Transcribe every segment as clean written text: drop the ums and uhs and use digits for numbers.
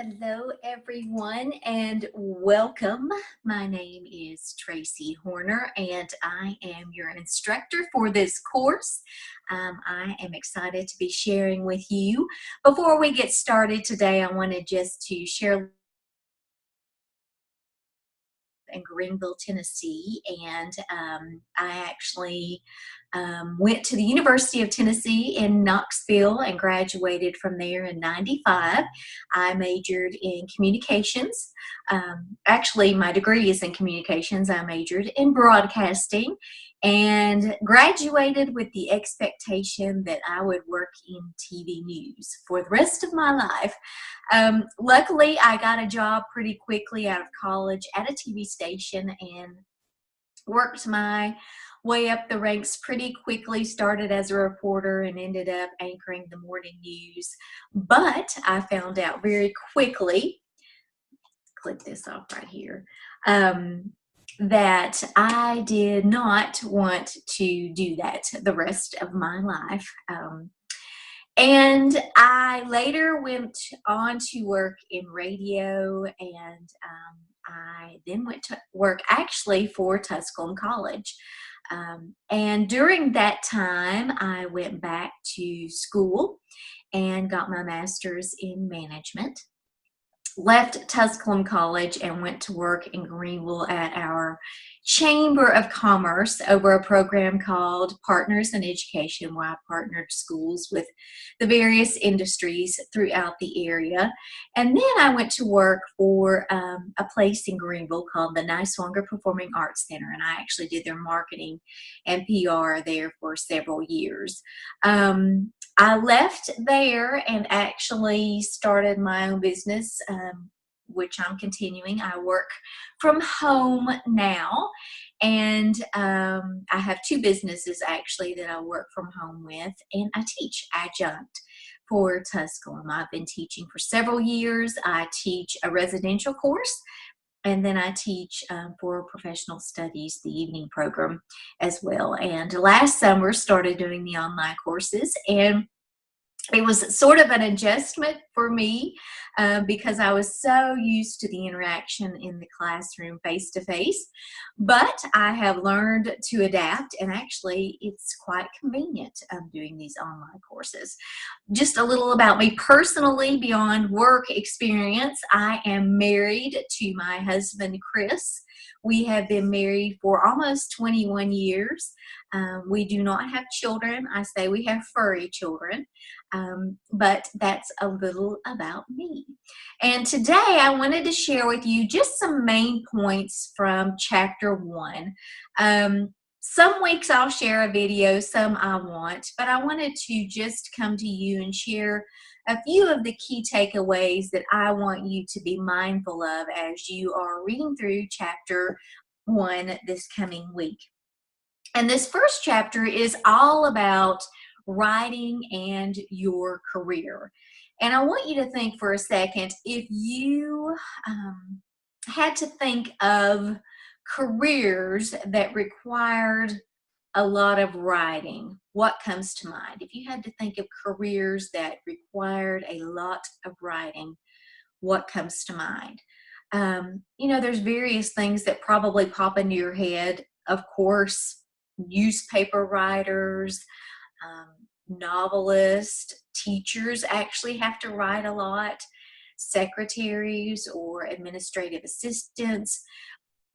Hello, everyone, and welcome. My name is Tracy Horner, and I am your instructor for this course. I am excited to be sharing with you. Before we get started today, I wanted just to share in Greenville, Tennessee, and I actually went to the University of Tennessee in Knoxville and graduated from there in '95. I majored in communications. Actually, my degree is in communications. I majored in broadcasting and graduated with the expectation that I would work in TV news for the rest of my life. Luckily, I got a job pretty quickly out of college at a TV station and worked my way up the ranks pretty quickly. Started as a reporter and ended up anchoring the morning news. But I found out very quickly, click this off right here, that I did not want to do that the rest of my life. And I later went on to work in radio, and I then went to work actually for Tusculum College. And during that time, I went back to school and got my master's in management. Left Tusculum College and went to work in Greenville at our Chamber of Commerce over a program called Partners in Education, where I partnered schools with the various industries throughout the area. And then I went to work for a place in Greenville called the Niswonger Performing Arts Center, and I actually did their marketing and PR there for several years. I left there and actually started my own business, which I'm continuing. I work from home now, and I have two businesses actually that I work from home with, and I teach adjunct for Tusculum. I've been teaching for several years. I teach a residential course, and then I teach for professional studies, the evening program as well. And last summer started doing the online courses, and it was sort of an adjustment for me because I was so used to the interaction in the classroom face to face. But I have learned to adapt, and actually it's quite convenient doing these online courses. Just a little about me personally beyond work experience. I am married to my husband, Chris. We have been married for almost 21 years. We do not have children. I say we have furry children. But that's a little about me. And today I wanted to share with you just some main points from chapter 1. Some weeks I'll share a video, some I won't, but I wanted to just come to you and share a few of the key takeaways that I want you to be mindful of as you are reading through chapter 1 this coming week. And this first chapter is all about writing and your career. And I want you to think for a second, if you had to think of careers that required a lot of writing, what comes to mind? If you had to think of careers that required a lot of writing, what comes to mind? There's various things that probably pop into your head. Of course, newspaper writers, novelists, teachers actually have to write a lot, secretaries or administrative assistants.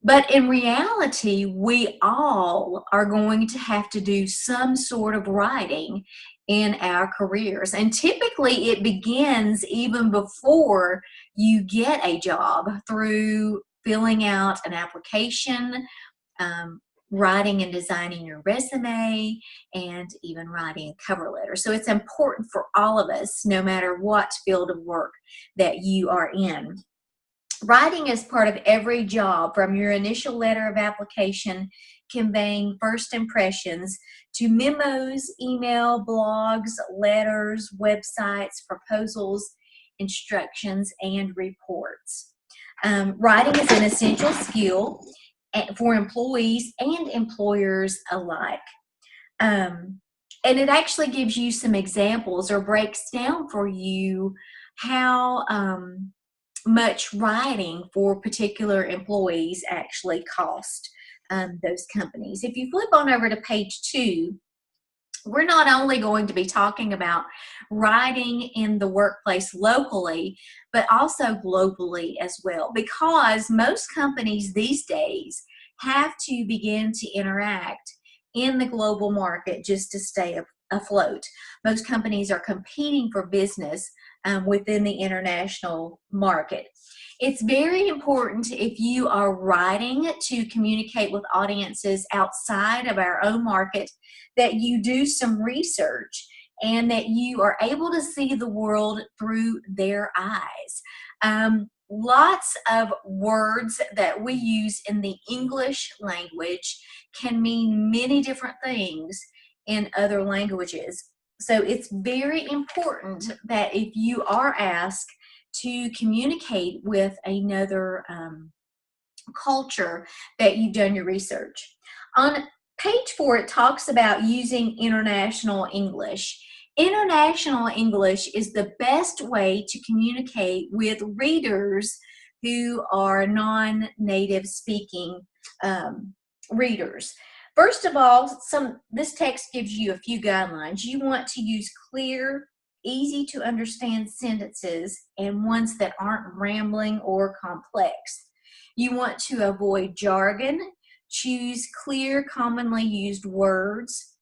But in reality, we all are going to have to do some sort of writing in our careers. And typically it begins even before you get a job through filling out an application, writing and designing your resume, and even writing a cover letter. So it's important for all of us, no matter what field of work that you are in. Writing is part of every job, from your initial letter of application conveying first impressions to memos, email, blogs, letters, websites, proposals, instructions, and reports. Writing is an essential skill for employees and employers alike. And it actually gives you some examples or breaks down for you how much writing for particular employees actually cost those companies. If you flip on over to page 2, we're not only going to be talking about writing in the workplace locally, but also globally as well, because most companies these days have to begin to interact in the global market just to stay afloat. Most companies are competing for business within the international market. It's very important, if you are writing to communicate with audiences outside of our own market, that you do some research and that you are able to see the world through their eyes. Lots of words that we use in the English language can mean many different things in other languages. So it's very important that if you are asked to communicate with another culture, that you've done your research. On page 4, it talks about using international English. International English is the best way to communicate with readers who are non-native speaking readers. First of all, this text gives you a few guidelines. You want to use clear, easy to understand sentences and ones that aren't rambling or complex. You want to avoid jargon, choose clear, commonly used words,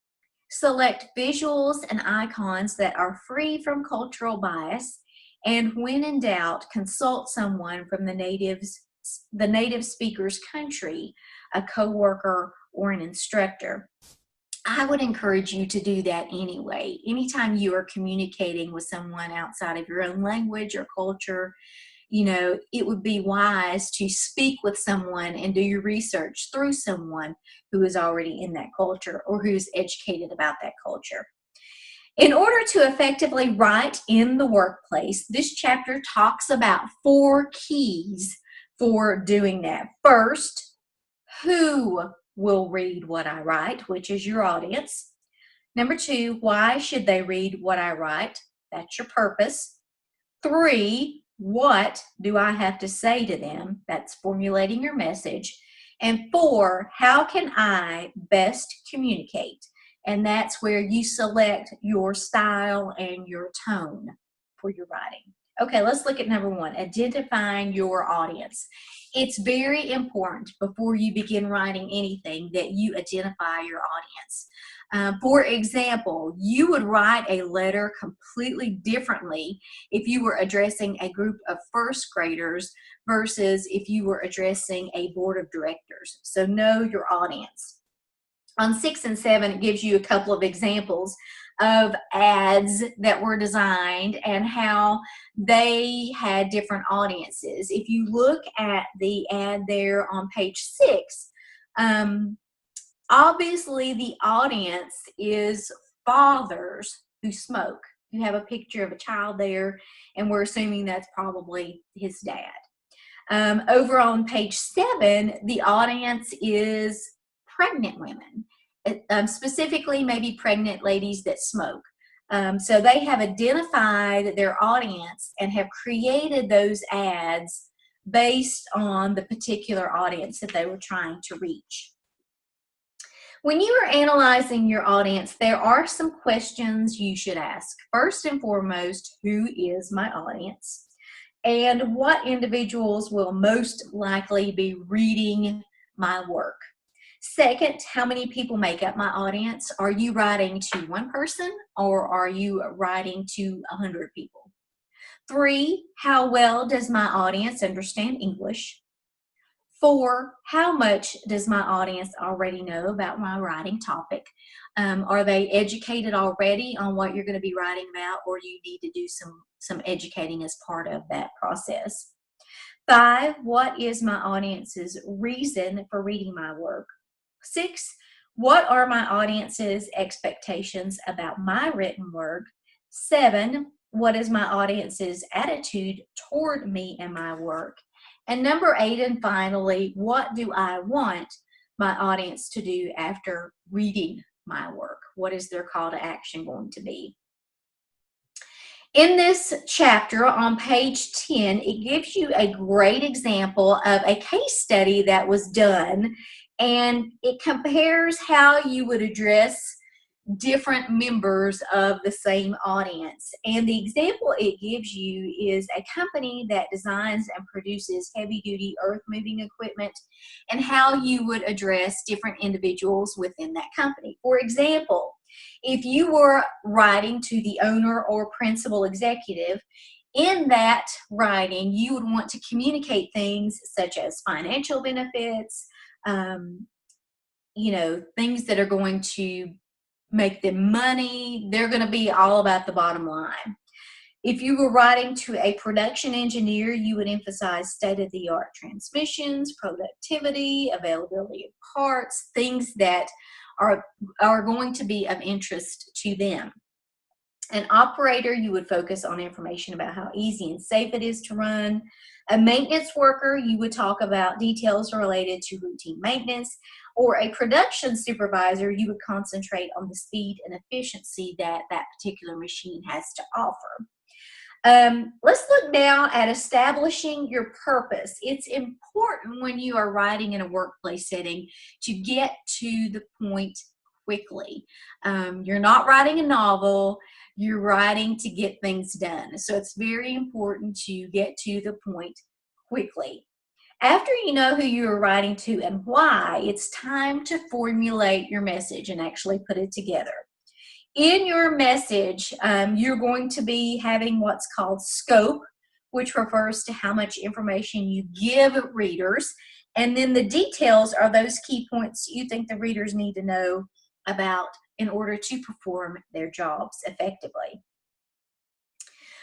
select visuals and icons that are free from cultural bias, and when in doubt, consult someone from the native speaker's country, a coworker or an instructor. I would encourage you to do that anyway. Anytime you are communicating with someone outside of your own language or culture, it would be wise to speak with someone and do your research through someone who is already in that culture or who's educated about that culture. In order to effectively write in the workplace, this chapter talks about 4 keys for doing that. First, who will read what I write, which is your audience. Number 2, why should they read what I write? That's your purpose. 3, what do I have to say to them? That's formulating your message. And 4, how can I best communicate? And that's where you select your style and your tone for your writing. Okay, let's look at number 1, identifying your audience. It's very important before you begin writing anything that you identify your audience. For example, you would write a letter completely differently if you were addressing a group of first graders versus if you were addressing a board of directors. So know your audience. On 6 and 7, it gives you a couple of examples of ads that were designed and how they had different audiences. If you look at the ad there on page 6, obviously the audience is fathers who smoke. You have a picture of a child there, and we're assuming that's probably his dad. Over on page 7, the audience is pregnant women. Specifically maybe pregnant ladies that smoke. So they have identified their audience and have created those ads based on the particular audience that they were trying to reach. When you are analyzing your audience, there are some questions you should ask. First and foremost, who is my audience? And what individuals will most likely be reading my work? Second, how many people make up my audience? Are you writing to one person or are you writing to 100 people? 3, how well does my audience understand English? 4, how much does my audience already know about my writing topic? Are they educated already on what you're going to be writing about, or do you need to do some educating as part of that process? 5, what is my audience's reason for reading my work? 6, what are my audience's expectations about my written work? 7, what is my audience's attitude toward me and my work? And number 8, and finally, what do I want my audience to do after reading my work? What is their call to action going to be? In this chapter on page 10, it gives you a great example of a case study that was done, and it compares how you would address different members of the same audience. And the example it gives you is a company that designs and produces heavy duty earth moving equipment, and how you would address different individuals within that company. For example, if you were writing to the owner or principal executive, in that writing, you would want to communicate things such as financial benefits, things that are going to make them money. They're going to be all about the bottom line. If you were writing to a production engineer, you would emphasize state-of-the-art transmissions, productivity, availability of parts, things that are going to be of interest to them. An operator, you would focus on information about how easy and safe it is to run. A maintenance worker, you would talk about details related to routine maintenance. Or a production supervisor, you would concentrate on the speed and efficiency that that particular machine has to offer. Let's look now at establishing your purpose. It's important when you are writing in a workplace setting to get to the point quickly. You're not writing a novel, you're writing to get things done. So it's very important to get to the point quickly. After you know who you are writing to and why, it's time to formulate your message and actually put it together. In your message, you're going to be having what's called scope, which refers to how much information you give readers. And then the details are those key points you think the readers need to know about in order to perform their jobs effectively.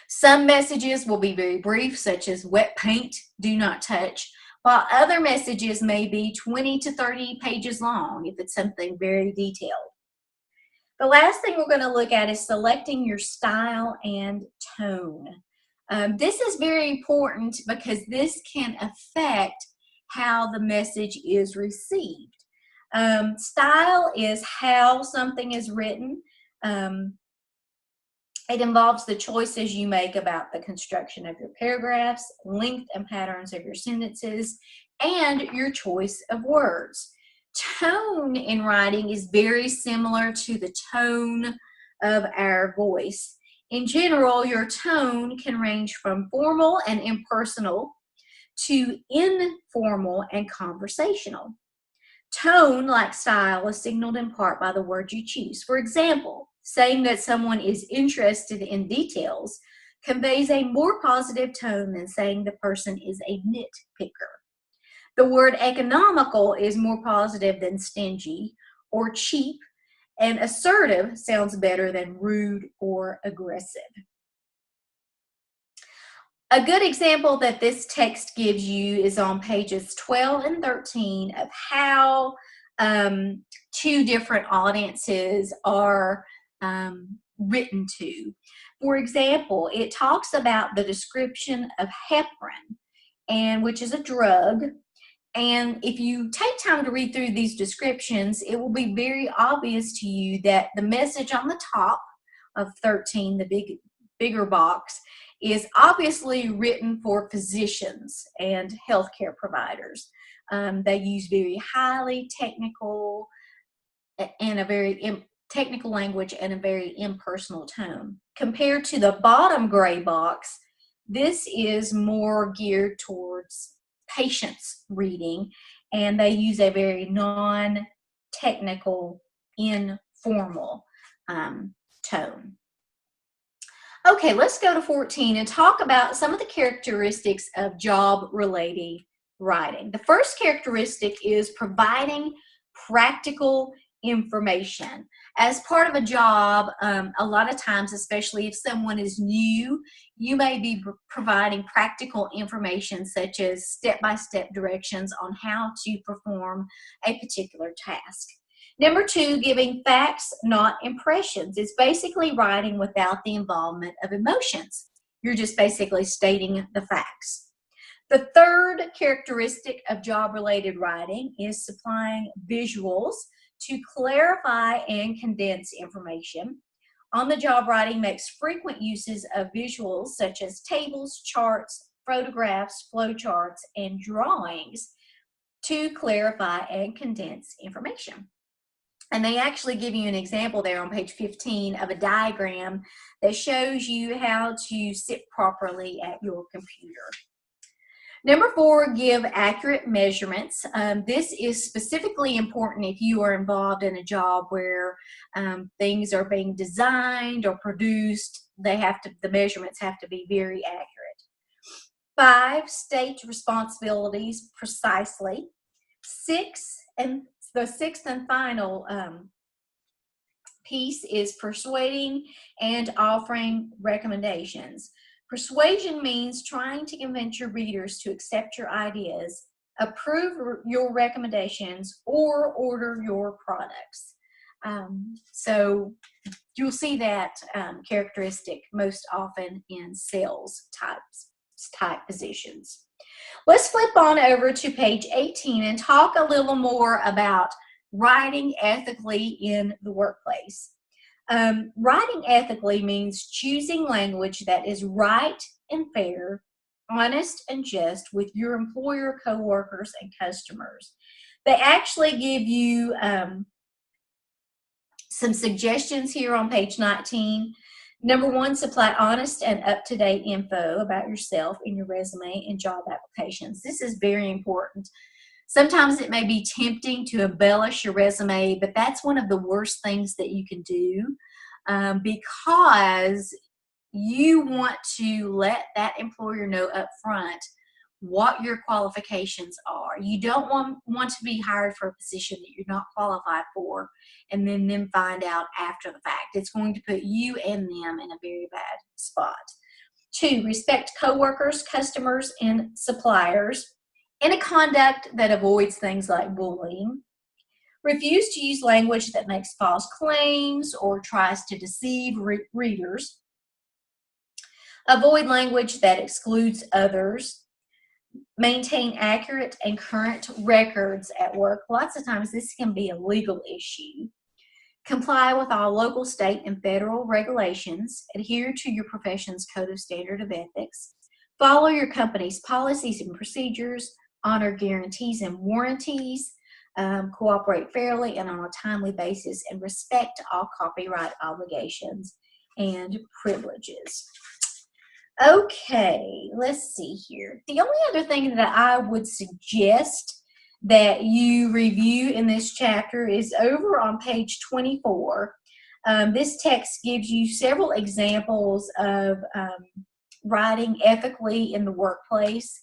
Some messages will be very brief, such as wet paint, do not touch, while other messages may be 20 to 30 pages long if it's something very detailed. The last thing we're going to look at is selecting your style and tone. This is very important because this can affect how the message is received. Style is how something is written. It involves the choices you make about the construction of your paragraphs, length and patterns of your sentences, and your choice of words. Tone in writing is very similar to the tone of our voice. In general, your tone can range from formal and impersonal to informal and conversational. Tone, like style, is signaled in part by the words you choose. For example, saying that someone is interested in details conveys a more positive tone than saying the person is a nitpicker. The word economical is more positive than stingy or cheap, and assertive sounds better than rude or aggressive. A good example that this text gives you is on pages 12 and 13 of how two different audiences are written to. For example, it talks about the description of heparin, which is a drug. And if you take time to read through these descriptions, it will be very obvious to you that the message on the top of 13, the bigger box, is obviously written for physicians and healthcare providers. They use very highly technical and a very technical language and a very impersonal tone. Compared to the bottom gray box, this is more geared towards patients reading, and they use a very non-technical, informal tone. Okay, let's go to 14 and talk about some of the characteristics of job-related writing. The first characteristic is providing practical information. As part of a job, a lot of times, especially if someone is new, you may be providing practical information such as step-by-step directions on how to perform a particular task. Number two, giving facts, not impressions. It's basically writing without the involvement of emotions. You're just basically stating the facts. The third characteristic of job-related writing is supplying visuals to clarify and condense information. On-the-job writing makes frequent uses of visuals such as tables, charts, photographs, flowcharts, and drawings to clarify and condense information. And they actually give you an example there on page 15 of a diagram that shows you how to sit properly at your computer. Number 4, give accurate measurements. This is specifically important if you are involved in a job where things are being designed or produced. The measurements have to be very accurate. 5, state responsibilities precisely. 6, and the sixth and final piece is persuading and offering recommendations. Persuasion means trying to convince your readers to accept your ideas, approve your recommendations, or order your products. So you'll see that characteristic most often in sales type positions. Let's flip on over to page 18 and talk a little more about writing ethically in the workplace. Writing ethically means choosing language that is right and fair, honest and just with your employer, coworkers, and customers. They actually give you some suggestions here on page 19. Number 1, supply honest and up-to-date info about yourself in your resume and job applications. This is very important. Sometimes it may be tempting to embellish your resume, but that's one of the worst things that you can do because you want to let that employer know up front what your qualifications are. You don't want to be hired for a position that you're not qualified for and then them find out after the fact. It's going to put you and them in a very bad spot. 2, respect coworkers, customers, and suppliers in a conduct that avoids things like bullying. Refuse to use language that makes false claims or tries to deceive readers. Avoid language that excludes others. Maintain accurate and current records at work. Lots of times this can be a legal issue. Comply with all local, state, and federal regulations. Adhere to your profession's code of standard of ethics. Follow your company's policies and procedures. Honor guarantees and warranties. Cooperate fairly and on a timely basis, and respect all copyright obligations and privileges. Okay, let's see here. The only other thing that I would suggest that you review in this chapter is over on page 24. This text gives you several examples of writing ethically in the workplace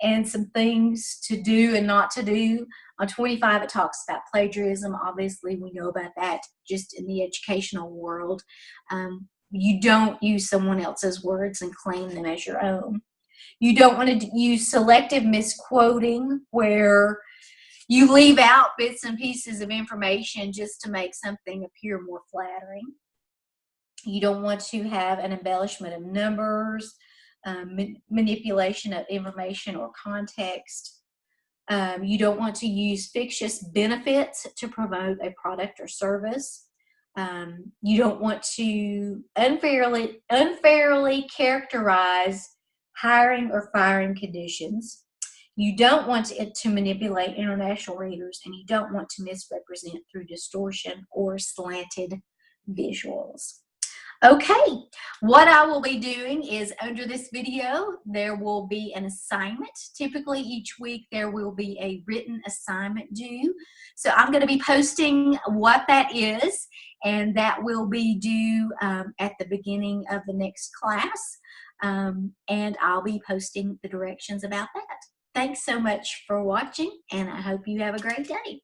and some things to do and not to do. On 25, it talks about plagiarism. Obviously, we know about that just in the educational world. You don't use someone else's words and claim them as your own. You don't want to use selective misquoting where you leave out bits and pieces of information just to make something appear more flattering. You don't want to have an embellishment of numbers, manipulation of information or context. You don't want to use fictitious benefits to promote a product or service. You don't want to unfairly characterize hiring or firing conditions. You don't want it to manipulate international readers, and you don't want to misrepresent through distortion or slanted visuals. Okay, what I will be doing is under this video, there will be an assignment. Typically each week there will be a written assignment due. So I'm going to be posting what that is, and that will be due at the beginning of the next class. And I'll be posting the directions about that. Thanks so much for watching, and I hope you have a great day.